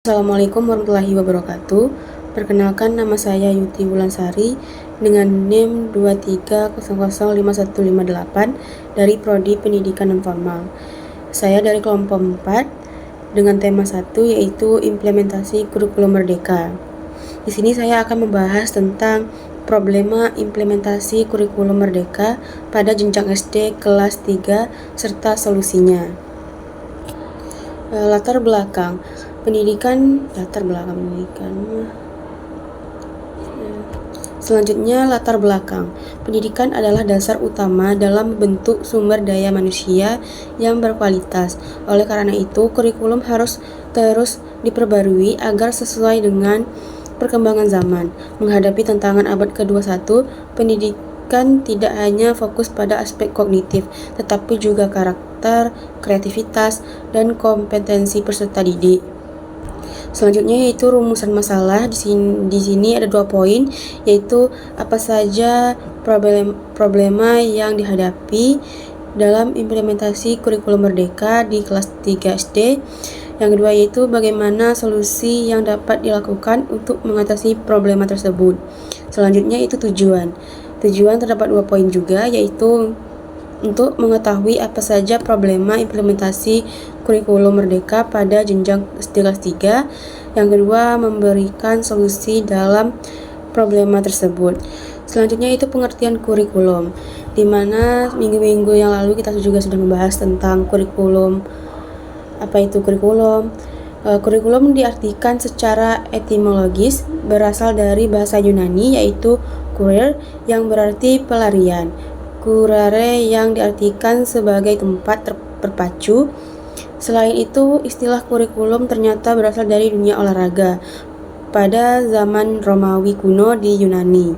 Assalamualaikum warahmatullahi wabarakatuh. Perkenalkan, nama saya Yuti Wulansari dengan NIM 23005158 dari Prodi Pendidikan Nonformal. Saya dari kelompok 4 dengan tema 1 yaitu implementasi kurikulum merdeka. Di sini saya akan membahas tentang problema implementasi kurikulum merdeka pada jenjang SD kelas 3 serta solusinya. Latar belakang pendidikan. Selanjutnya, latar belakang. Pendidikan adalah dasar utama dalam membentuk sumber daya manusia yang berkualitas. Oleh karena itu, kurikulum harus terus diperbarui agar sesuai dengan perkembangan zaman. Menghadapi tantangan abad ke-21, pendidikan tidak hanya fokus pada aspek kognitif, tetapi juga karakter, kreativitas, dan kompetensi peserta didik. Selanjutnya yaitu rumusan masalah. Di sini ada 2 poin, yaitu apa saja problema yang dihadapi dalam implementasi kurikulum merdeka di kelas 3 SD. Yang kedua yaitu bagaimana solusi yang dapat dilakukan untuk mengatasi problema tersebut. Selanjutnya itu tujuan. Tujuan terdapat 2 poin juga, yaitu untuk mengetahui apa saja problema implementasi kurikulum merdeka pada jenjang SD kelas 3. Yang kedua, memberikan solusi dalam problema tersebut. Selanjutnya itu pengertian kurikulum, di mana minggu-minggu yang lalu kita juga sudah membahas tentang kurikulum. Apa itu kurikulum? Kurikulum diartikan secara etimologis berasal dari bahasa Yunani, yaitu kurir yang berarti pelarian, curare yang diartikan sebagai tempat berpacu. Selain itu, istilah kurikulum ternyata berasal dari dunia olahraga pada zaman Romawi kuno di Yunani,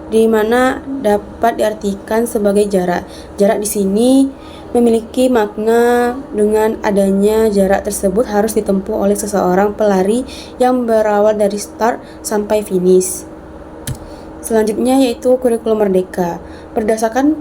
di mana dapat diartikan sebagai jarak. Jarak di sini memiliki makna dengan adanya jarak tersebut harus ditempuh oleh seseorang pelari yang berawal dari start sampai finish. Selanjutnya yaitu kurikulum merdeka. Berdasarkan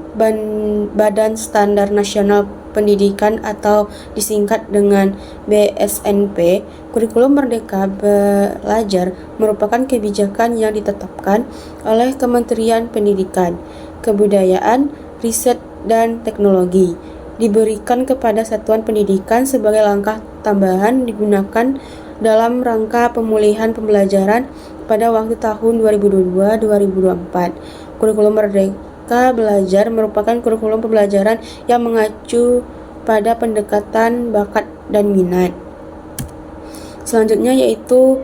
Badan Standar Nasional Pendidikan atau disingkat dengan BSNP, kurikulum merdeka belajar merupakan kebijakan yang ditetapkan oleh Kementerian Pendidikan, Kebudayaan, Riset, dan Teknologi, diberikan kepada satuan pendidikan sebagai langkah tambahan digunakan dalam rangka pemulihan pembelajaran pada waktu tahun 2022-2024. Kurikulum Merdeka Belajar merupakan kurikulum pembelajaran yang mengacu pada pendekatan bakat dan minat. Selanjutnya yaitu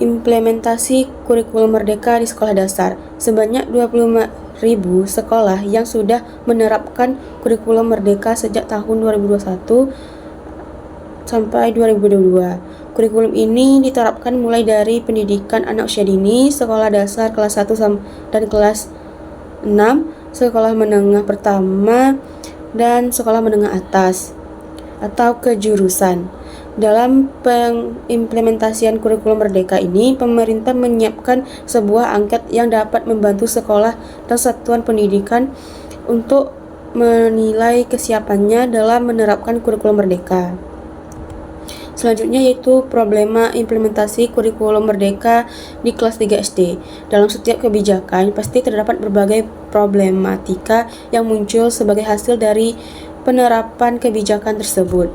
implementasi kurikulum merdeka di sekolah dasar. Sebanyak 25.000 sekolah yang sudah menerapkan kurikulum merdeka sejak tahun 2021 sampai 2022. Kurikulum ini diterapkan mulai dari pendidikan anak usia dini, sekolah dasar kelas 1 dan kelas 6, sekolah menengah pertama, dan sekolah menengah atas atau kejurusan. Dalam pengimplementasian kurikulum merdeka ini, pemerintah menyiapkan sebuah angket yang dapat membantu sekolah dan satuan pendidikan untuk menilai kesiapannya dalam menerapkan kurikulum merdeka. Selanjutnya yaitu problema implementasi kurikulum merdeka di kelas 3 SD. Dalam setiap kebijakan pasti terdapat berbagai problematika yang muncul sebagai hasil dari penerapan kebijakan tersebut.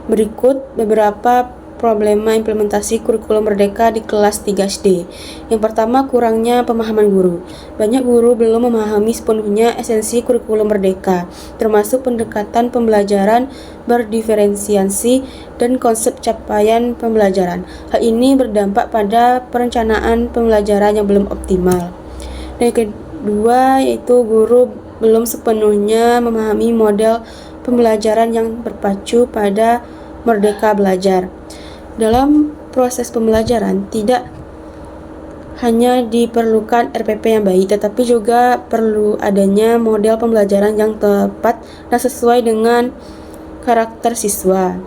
Berikut beberapa problema implementasi kurikulum merdeka di kelas 3 SD. Yang pertama, kurangnya pemahaman guru. Banyak guru belum memahami sepenuhnya esensi kurikulum merdeka, termasuk pendekatan pembelajaran berdiferensiasi dan konsep capaian pembelajaran. Hal ini berdampak pada perencanaan pembelajaran yang belum optimal. Dan yang kedua yaitu guru belum sepenuhnya memahami model pembelajaran yang berpacu pada Merdeka Belajar. Dalam proses pembelajaran tidak hanya diperlukan RPP yang baik, tetapi juga perlu adanya model pembelajaran yang tepat dan sesuai dengan karakter siswa.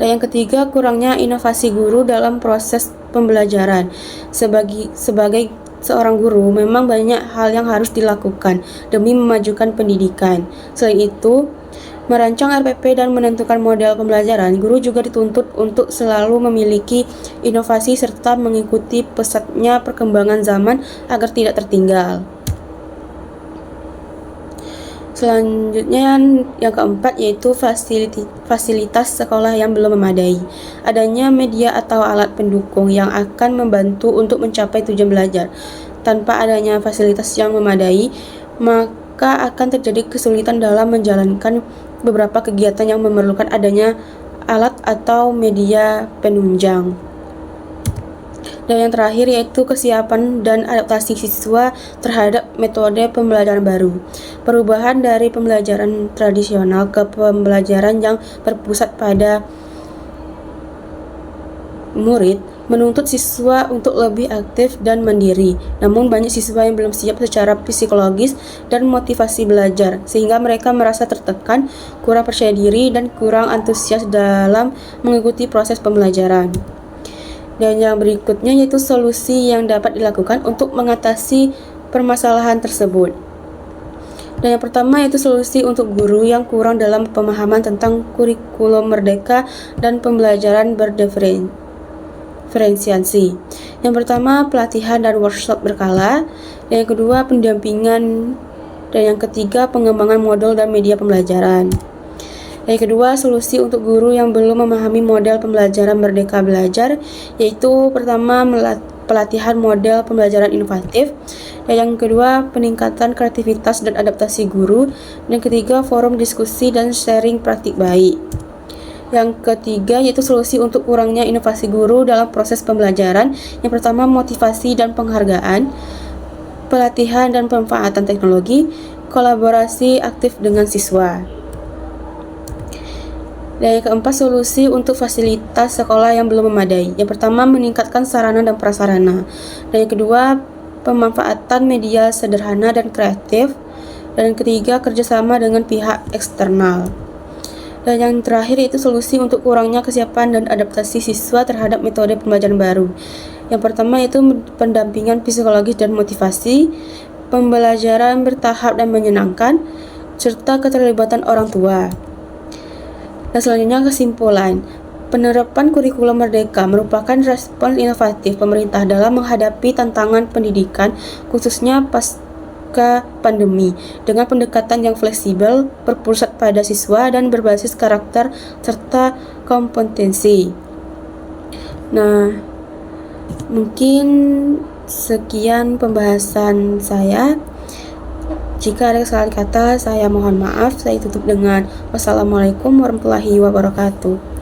Dan yang ketiga, kurangnya inovasi guru dalam proses pembelajaran. Sebagai seorang guru, memang banyak hal yang harus dilakukan demi memajukan pendidikan. Selain itu, Merancang RPP dan menentukan model pembelajaran, guru juga dituntut untuk selalu memiliki inovasi serta mengikuti pesatnya perkembangan zaman agar tidak tertinggal. Selanjutnya yang keempat yaitu fasilitas sekolah yang belum memadai. Adanya media atau alat pendukung yang akan membantu untuk mencapai tujuan belajar. Tanpa adanya fasilitas yang memadai, maka akan terjadi kesulitan dalam menjalankan beberapa kegiatan yang memerlukan adanya alat atau media penunjang. Dan yang terakhir yaitu kesiapan dan adaptasi siswa terhadap metode pembelajaran baru. Perubahan dari pembelajaran tradisional ke pembelajaran yang berpusat pada murid menuntut siswa untuk lebih aktif dan mandiri. Namun banyak siswa yang belum siap secara psikologis dan motivasi belajar, sehingga mereka merasa tertekan, kurang percaya diri, dan kurang antusias dalam mengikuti proses pembelajaran. Dan yang berikutnya yaitu solusi yang dapat dilakukan untuk mengatasi permasalahan tersebut. Dan yang pertama yaitu solusi untuk guru yang kurang dalam pemahaman tentang kurikulum merdeka dan pembelajaran berdiferensiasi. Yang pertama, pelatihan dan workshop berkala. Dan yang kedua, pendampingan. Dan yang ketiga, pengembangan modul dan media pembelajaran. Dan yang kedua, solusi untuk guru yang belum memahami model pembelajaran Merdeka Belajar, yaitu pertama, pelatihan model pembelajaran inovatif. Dan yang kedua, peningkatan kreativitas dan adaptasi guru. Dan yang ketiga, forum diskusi dan sharing praktik baik. Yang ketiga yaitu solusi untuk kurangnya inovasi guru dalam proses pembelajaran. Yang pertama, motivasi dan penghargaan, pelatihan dan pemanfaatan teknologi, kolaborasi aktif dengan siswa. Dan yang keempat, solusi untuk fasilitas sekolah yang belum memadai. Yang pertama, meningkatkan sarana dan prasarana. Dan yang kedua, pemanfaatan media sederhana dan kreatif. Dan yang ketiga, kerjasama dengan pihak eksternal. Dan yang terakhir yaitu solusi untuk kurangnya kesiapan dan adaptasi siswa terhadap metode pembelajaran baru. Yang pertama yaitu pendampingan psikologis dan motivasi, pembelajaran bertahap dan menyenangkan, serta keterlibatan orang tua. Dan selanjutnya kesimpulan. Penerapan kurikulum merdeka merupakan respons inovatif pemerintah dalam menghadapi tantangan pendidikan, khususnya pasca pandemi, dengan pendekatan yang fleksibel, berpusat pada siswa, dan berbasis karakter serta kompetensi. Nah, mungkin sekian pembahasan saya. Jika ada kesalahan kata, saya mohon maaf. Saya tutup dengan wassalamualaikum warahmatullahi wabarakatuh.